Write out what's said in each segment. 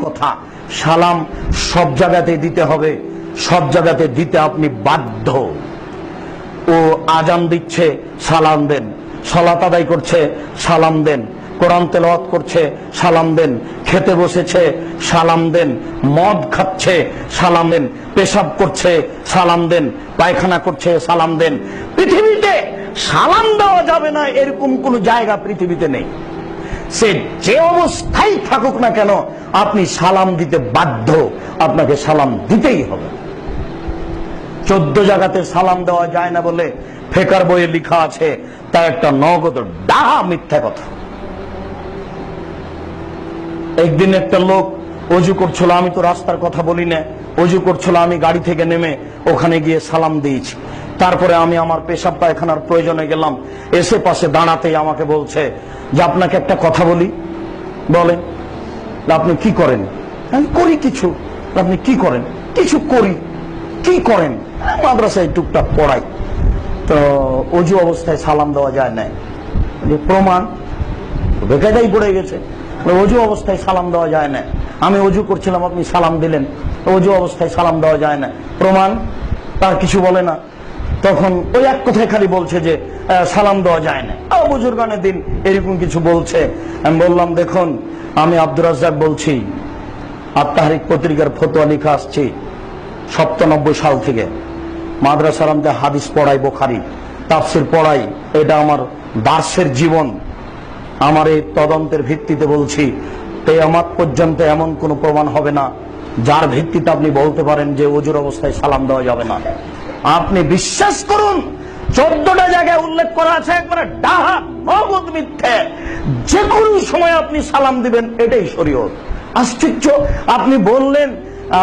কথা, সালাম সব জায়গাতে দিতে হবে, সব জায়গাতে দিতে আপনি বাধ্য। ও আজান দিচ্ছে সালাম দেন, সালাত আদায় করছে সালাম দেন, কোরআন তেলাওয়াত করছে সালাম দেন, খেতে বসেছে সালাম দেন, মদ খাচ্ছে সালাম দেন, পেশাব করছে সালাম দেন, পায়খানা করছে সালাম দেন। পৃথিবীতে সালাম দেওয়া যাবে না এরকম কোন জায়গা পৃথিবীতে নেই। সে যে অবস্থায় থাকুক না কেন আপনি সালাম দিতে বাধ্য, আপনাকে সালাম দিতেই হবে। 14 জায়গাতে সালাম দেওয়া যায় না বলে ফেকার বইয়ে লেখা আছে, তা একটা নগদ ডাহা মিথ্যা কথা। একদিন একটা লোক অজু করছিল, আমি তো রাস্তার কথা বলি না, অজু করছিল, আমি গাড়ি থেকে নেমে ওখানে গিয়ে সালাম দিয়েছি। তারপরে আমি আমার পেশাব পায়খানার প্রয়োজনে গেলাম, এসে পাশে দাঁড়াতেই আমাকে বলছে যে আপনাকে একটা কথা বলি। বলেন। আপনি কি করেন? আমি করি কিছু। আপনি কি করেন? কিছু করি। কি করেন? মাদ্রাসায় টুকটাক পড়াই। তো অজু অবস্থায় সালাম দেওয়া যায় না, প্রমাণ বেকায়দাই পড়ে গেছে। অজু অবস্থায় সালাম দেওয়া যায় না, আমি অজু করছিলাম আপনি সালাম দিলেন, অজু অবস্থায় সালাম দেওয়া যায় না, প্রমাণ। তার কিছু বলে না। তখন ওই এক কথায় খালি বলছে যে সালাম দেওয়া যায় না। বুজুর্গানের দিন এরকম কিছু বলছে। আমি বললাম দেখুন, আমি আব্দুর রাজ্জাক বলছি, আত-তাহরিক পত্রিকার ফতোয়া লিখা আসছি 97 সাল থেকে। মাদ্রাসার মধ্যে হাদিস পড়াই, বুখারী তাফসীর পড়াই, এটা আমার দার্সের জীবন। আমার এই তদন্তের ভিত্তিতে বলছি, কিয়ামত পর্যন্ত এমন কোন প্রমাণ হবে না যার ভিত্তিতে আপনি বলতে পারেন যে ওজুর অবস্থায় সালাম দেওয়া যাবে না। আপনি বিশ্বাস করুন, 14টা জায়গায় উল্লেখ করা আছে, একবারে ডাহা নগদ মিথ্যে। যে কোনো সময় আপনি সালাম দিবেন, এটাই শরীয়ত। আশ্চর্য! আপনি বললেন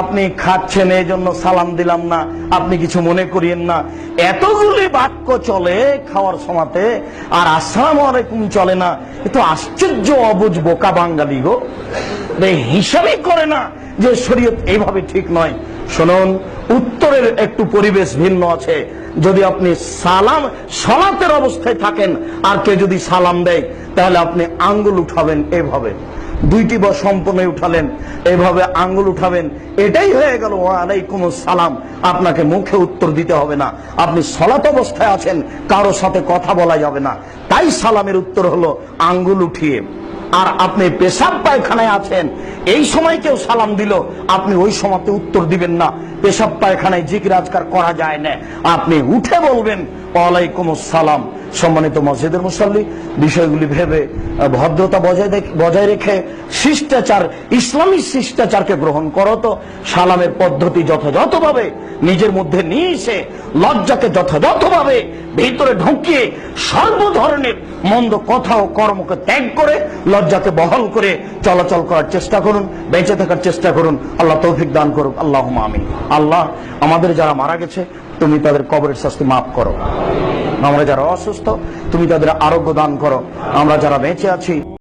আপনি খাচ্ছেন এই জন্য সালাম দিলাম না, আপনি কিছু মনে করিয়েন না। এতগুলি বাক্য চলে খাওয়ার সময়তে, আর আসসালামু আলাইকুম চলে না। এ তো আশ্চর্য অবুঝ বোকা বাঙালি গো, হিসাবই করে না যে শরীয়ত এইভাবে ঠিক নয়। শুনুন, উত্তরের একটু পরিবেশ ভিন্ন আছে। যদি আপনি সালাম সালাতের অবস্থায় থাকেন আর কেউ যদি সালাম দেয়, তাহলে আপনি আঙ্গুল উঠাবেন এভাবে, দুইটি বা সম্পূর্ণ উঠালেন, এভাবে আঙ্গুল উঠাবেন, এটাই হয়ে গেল ওয়ালাইকুম সালাম। আপনাকে মুখে উত্তর দিতে হবে না। আপনি সালাত অবস্থায় আছেন, কারো সাথে কথা বলা যাবে না, তাই সালামের উত্তর হলো আঙ্গুল উঠিয়ে। আর আপনি পেশাব পায়খানায় আছেন, এই সময় কেউ সালাম দিল, আপনি ওই সময়তে উত্তর দিবেন না। পেশাব পায়খানায় জিকির আজকার করা যায় না, আপনি উঠে বলবেন ওয়ালাইকুম আসসালাম। সম্মানিত মসজিদের মুসল্লি, বিষয়গুলি ভেবে ভদ্রতা বজায় রেখে শিষ্টাচার, ইসলামী শিষ্টাচারকে গ্রহণ করো। তো সালামের পদ্ধতি যথাযথভাবে নিজের মধ্যে নিয়ে এসে, লজ্জাকে যথাযথভাবে ভিতরে ঢুকিয়ে, সর্ব ধরনের মন্দ কথা ও কর্মকে ত্যাগ করে, লজ্জাকে বহন করে চলাচল করার চেষ্টা করুন, বেঁচে থাকার চেষ্টা করুন। আল্লাহ তৌফিক দান করুক। আল্লাহুম্মা আমিন। আল্লাহ, আমাদের যারা মারা গেছে তুমি তাদের কবরের শাস্তি মাফ করো। আমরা যারা অসুস্থ তুমি তাদের আরোগ্য দান করো। আমরা যারা বেঁচে আছি